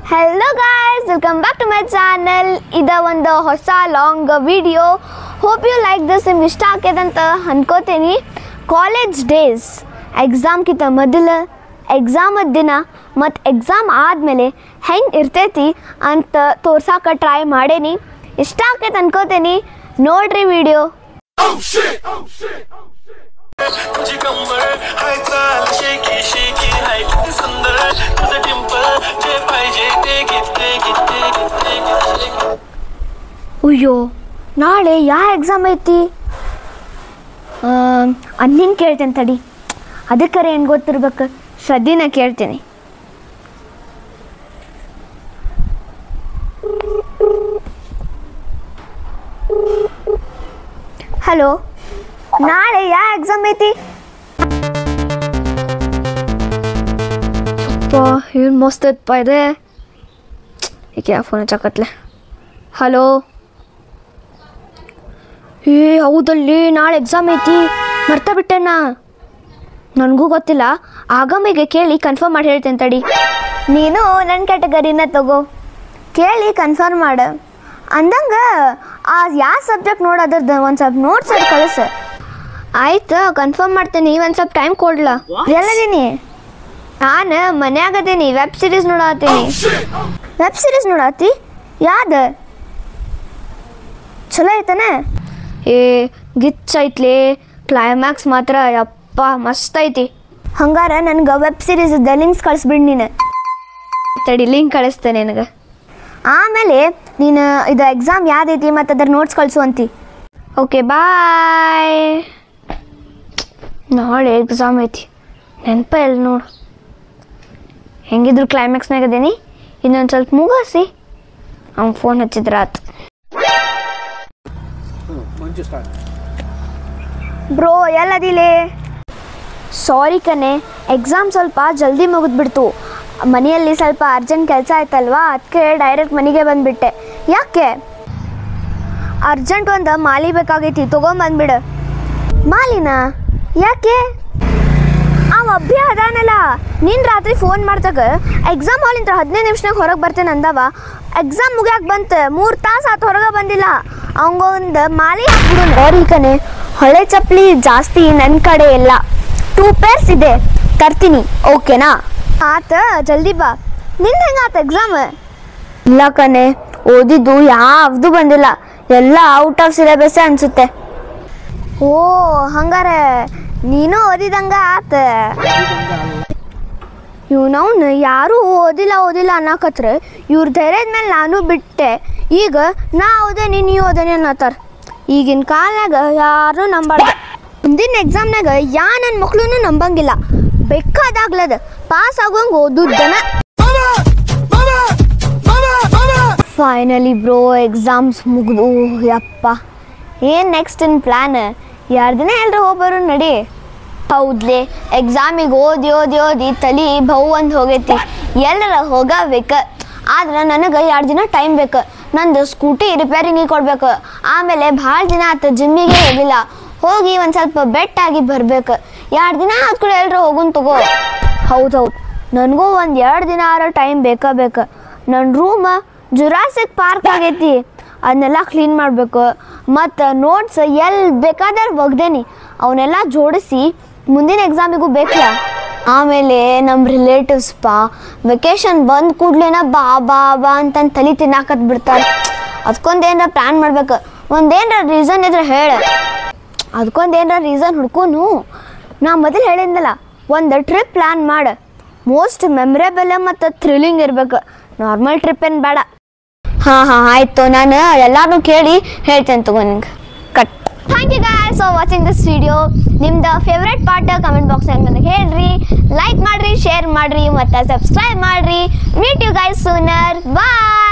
Hello guys, welcome back to my channel. Ida ಒಂದು ಹೊಸ long video. Hope you like this. ನಿಮ್ಗೆ ಇಷ್ಟ ಆಗ್ತದೆ ಅಂತ ಅನ್ಕೋತೀನಿ. ಕಾಲೇಜ್ ಡೇಸ್ ಎಕ್ಸಾಮ್ಗಿಂತ ಮೊದಲು, ಎಕ್ಸಾಮ್ ದಿನ ಮತ್ತು ಎಕ್ಸಾಮ್ ಆದಮೇಲೆ ಹೆಂಗೆ ಇರ್ತೈತಿ ಅಂತ ತೋರ್ಸಕ್ಕೆ ಟ್ರೈ ಮಾಡೇನಿ. ಇಷ್ಟ ಆಗ್ತೈತೆ ಅನ್ಕೋತೀನಿ. ನೋಡ್ರಿ ವಿಡಿಯೋ. ಅಯ್ಯೋ, ನಾಳೆ ಯಾವ ಎಕ್ಸಾಮ್ ಐತಿ? ಅನ್ನಿನ ಕೇಳ್ತೇನೆ ತಡಿ. ಅದಕ್ಕರೆ ಏನು ಗೊತ್ತಿರ್ಬೇಕು, ಶ್ರದ್ಧಿನ ಕೇಳ್ತೀನಿ. ಹಲೋ, ನಾಳೆ ಯಾವ ಎಕ್ಸಾಮ್ ಐತಿ? ಏನು ಮಸ್ತ್ ಐತಪ್ಪ ಇದೆ. ಈಗ ಯಾವ ಫೋನ್ ಹಚ್ಚಕತ್ಲೆ. ಹಲೋ, ಹೌದಲ್ಲಿ ನಾಳೆ ಎಕ್ಸಾಮ್ ಐತಿ, ಮರ್ತಾ ಬಿಟ್ಟೆನಾ. ನನಗೂ ಗೊತ್ತಿಲ್ಲ, ಆಗಮಿಗೆ ಕೇಳಿ ಕನ್ಫರ್ಮ್ ಮಾಡಿ ಹೇಳ್ತೇನೆ ತಡಿ. ನೀನು ನನ್ನ ಕ್ಯಾಟಗರಿನ ತಗೋ, ಕೇಳಿ ಕನ್ಫರ್ಮ್ ಮಾಡು. ಅಂದಂಗೆ ಯಾವ ಸಬ್ಜೆಕ್ಟ್ ನೋಡೋದ್ರದ್ದು ಒಂದು ಸ್ವಲ್ಪ ನೋಟ್ಸ್ ಅದು ಕಳಿಸು. ಆಯ್ತು, ಕನ್ಫರ್ಮ್ ಮಾಡ್ತೇನೆ. ಒಂದು ಸ್ವಲ್ಪ ಟೈಮ್ ಕೊಡ್ಲಾ? ಎಲ್ಲದೀನಿ ನಾನು ಮನ್ಯಾಗದೀನಿ, ವೆಬ್ ಸೀರೀಸ್ ನೋಡತ್ತೀನಿ. ವೆಬ್ ಸೀರೀಸ್ ನೋಡತ್ತಿ? ಯಾವ್ದು ಚಲೋ ಐತಾನೆ? ಗಿಚ್ ಐತ್ಲಿ, ಕ್ಲೈಮ್ಯಾಕ್ಸ್ ಮಾತ್ರ ಯಪ್ಪ ಮಸ್ತ್ ಐತಿ. ಹಂಗಾರ ನನಗೆ ವೆಬ್ ಸೀರೀಸ್ದ ಲಿಂಕ್ಸ್ ಕಳಿಸ್ಬಿಡು ನೀನು. ತಡಿ, ಲಿಂಕ್ ಕಳಿಸ್ತೇನೆ ನಿನಗೆ. ಆಮೇಲೆ ನೀನು ಇದು ಎಕ್ಸಾಮ್ ಯಾವ್ದೈತಿ ಮತ್ತು ಅದ್ರ ನೋಟ್ಸ್ ಕಳಿಸು ಅಂತಿ. ಓಕೆ, ಬಾಯ್. ನಾಳೆ ಎಕ್ಸಾಮ್ ಐತಿ, ನೆನಪ ಎಲ್ಲ ನೋಡು. ಹೆಂಗಿದ್ರು ಕ್ಲೈಮ್ಯಾಕ್ಸ್ನಾಗ ಅದೇನಿ, ಇನ್ನೊಂದು ಸ್ವಲ್ಪ ಮುಗಿಸಿ ಅವ್ನು ಫೋನ್ ಹಚ್ಚಿದ್ರೆ ಆತು. ಬ್ರೋ, ಎಲ್ಲದಿಲೆ? ಸಾರಿ ಕಣೆ, ಎಕ್ಸಾಮ್ ಸ್ವಲ್ಪ ಜಲ್ದಿ ಮುಗಿದ್ಬಿಡ್ತು. ಮನೆಯಲ್ಲಿ ಸ್ವಲ್ಪ ಅರ್ಜೆಂಟ್ ಕೆಲಸ ಆಯ್ತಲ್ವಾ, ಅದಕ್ಕೆ ಡೈರೆಕ್ಟ್ ಮನೆಗೆ ಬಂದುಬಿಟ್ಟೆ. ಯಾಕೆ? ಅರ್ಜೆಂಟ್ ಒಂದು ಮಾಲಿ ಬೇಕಾಗೈತಿ, ತೊಗೊಂಬಂದ್ಬಿಡು. ಮಾಲಿನ? ಯಾಕೆ? ಅವ ಅಭ್ಯ ಅದಾನಲ್ಲ, ನೀನು ರಾತ್ರಿ ಫೋನ್ ಮಾಡ್ದಾಗ ಎಕ್ಸಾಮ್ ಹಾಲಿಂದ 15 ನಿಮಿಷನಾಗ ಹೊರಗೆ ಬರ್ತೇನೆ ಅಂದವ. ಎಕ್ಸಾಮ್ ಮುಗಿಯಾಕೆ ಬಂತು, 3 ತಾಸು ಆತು ಹೊರಗೆ ಬಂದಿಲ್ಲ. ಅವಂಗೊಂದು ಮಾಲಿ ಹಾಕ್ಬಿಡು. ಸಾರಿ ಕಣೆ, ಹಳೆ ಚಪ್ಪಲಿ ಜಾಸ್ತಿ ನನ್ನ ಕಡೆ ಇಲ್ಲ, 2 ಪೇರ್ಸ್ ಇದೆ, ತರ್ತೀನಿ. ಓಕೆನಾ? ಆತ, ಜಲ್ದಿ ಬಾ. ನಿನ್ನ ಹೆಂಗಾತ ಎಕ್ಸಾಮ್? ಇಲ್ಲ ಕಣೆ, ಓದಿದ್ದು ಯಾವ್ದು ಬಂದಿಲ್ಲ, ಎಲ್ಲ ಔಟ್ ಆಫ್ ಸಿಲೆಬಸ್ ಅನಿಸುತ್ತೆ. ಓ, ಹಂಗಾರೆ ನೀನು ಓದಿದಂಗ ಆತ. ಇವ್ನವ್ನು ಯಾರೂ ಓದಿಲ್ಲ ಅನ್ನಕತ್ರ, ಇವ್ರ ಧೈರ್ಯದ ಮೇಲೆ ನಾನು ಬಿಟ್ಟೆ. ಈಗ ನಾ ಓದೆ ನೀನು ಓದೇನೆ ಅನ್ನತ್ತಾರ. ಈಗಿನ ಕಾಲನಾಗ ಯಾರೂ ನಂಬಾರ್ದು. ಮುಂದಿನ ಎಕ್ಸಾಮ್ನಾಗ ನನ್ನ ಮಕ್ಳು ನಂಬಂಗಿಲ್ಲ. ಬೇಕಾದಾಗ್ಲದ ಪಾಸ್ ಆಗೋಂಗೆ ಓದುದನ. ಫೈನಲಿ ಬ್ರೋ, ಎಕ್ಸಾಮ್ಸ್ ಮುಗಿದು. ಯಪ್ಪ, ಏನು ನೆಕ್ಸ್ಟ್ ಇನ್ ಪ್ಲ್ಯಾನ್? 2 ದಿನ ಎಲ್ಲರೂ ಹೋಗ್ಬರು ನಡಿ. ಹೌದ್ಲೆ, ಎಕ್ಸಾಮಿಗೆ ಓದಿ ತಲೆ ಬಹು ಒಂದು ಹೋಗೈತಿ. ಎಲ್ಲರ ಹೋಗಬೇಕು, ಆದ್ರೆ ನನಗೆ 2 ದಿನ ಟೈಮ್ ಬೇಕು. ನಂದು ಸ್ಕೂಟಿ ರಿಪೇರಿಂಗಿಗೆ ಕೊಡ್ಬೇಕು. ಆಮೇಲೆ ಭಾಳ ದಿನ ಆಯ್ತು ಜಿಮ್ಮಿಗೆ ಹೋಗಿಲ್ಲ, ಹೋಗಿ ಒಂದು ಸ್ವಲ್ಪ ಬೆಟ್ಟಾಗಿ ಬರಬೇಕು. 2 ದಿನ ಆದ ಕೂಡ ಎಲ್ಲರೂ ಹೋಗೋಣ ತಗೋ. ಹೌದು, ನನಗೂ ಒಂದು 2 ದಿನ ಆರೋ ಟೈಮ್ ಬೇಕು. ನನ್ನ ರೂಮ್ ಜುರಾಸಿಕ್ ಪಾರ್ಕ್ ಆಗೈತಿ, ಅದನ್ನೆಲ್ಲ ಕ್ಲೀನ್ ಮಾಡಬೇಕು. ಮತ್ತು ನೋಟ್ಸ್ ಎಲ್ಲಿ ಬೇಕಾದ್ರೆ ಒಗ್ದೇನಿ, ಅವನ್ನೆಲ್ಲ ಜೋಡಿಸಿ ಮುಂದಿನ ಎಕ್ಸಾಮಿಗೂ ಬೇಕಲ್ಲ. ಆಮೇಲೆ ನಮ್ಮ ರಿಲೇಟಿವ್ಸ್ ವೆಕೇಶನ್ ಬಂದು ಕೂಡ್ಲೇನ ಬಾ ಅಂತಂದು ತಲೆ ತಿನ್ನಾಕತ್ ಬಿಡ್ತಾರೆ. ಅದಕ್ಕೊಂದೇನಾರ ಪ್ಲ್ಯಾನ್ ಮಾಡ್ಬೇಕು. ಒಂದೇನಾರ ರೀಸನ್ ಇದ್ರೆ ಹೇಳ, ಅದಕ್ಕೊಂದೇನಾರ ರೀಸನ್ ಹುಡ್ಕೊನು. ನಾ ಮೊದಲು ಹೇಳಿದ್ನಲ್ಲ, ಒಂದು ಟ್ರಿಪ್ ಪ್ಲ್ಯಾನ್ ಮಾಡು. ಮೋಸ್ಟ್ ಮೆಮೊರೇಬಲ್ ಮತ್ತು ಥ್ರಿಲ್ಲಿಂಗ್ ಇರ್ಬೇಕು, ನಾರ್ಮಲ್ ಟ್ರಿಪ್ ಏನು ಬೇಡ. ಹಾಂ ಆಯಿತು, ನಾನು ಎಲ್ಲರೂ ಕೇಳಿ ಹೇಳ್ತೇನೆ ತಗೋ ನಿಂಗೆ. Cut. Thank you guys for watching this video. ನಿಮ್ದು ಫೇವ್ರೆಟ್ ಪಾರ್ಟ್ ಕಮೆಂಟ್ ಬಾಕ್ಸ್ನಾಗ ನನಗೆ ಹೇಳ್ರಿ. ಲೈಕ್ ಮಾಡಿರಿ, ಶೇರ್ ಮಾಡಿರಿ ಮತ್ತು ಸಬ್ಸ್ಕ್ರೈಬ್ ಮಾಡಿರಿ. Meet you guys sooner. Bye.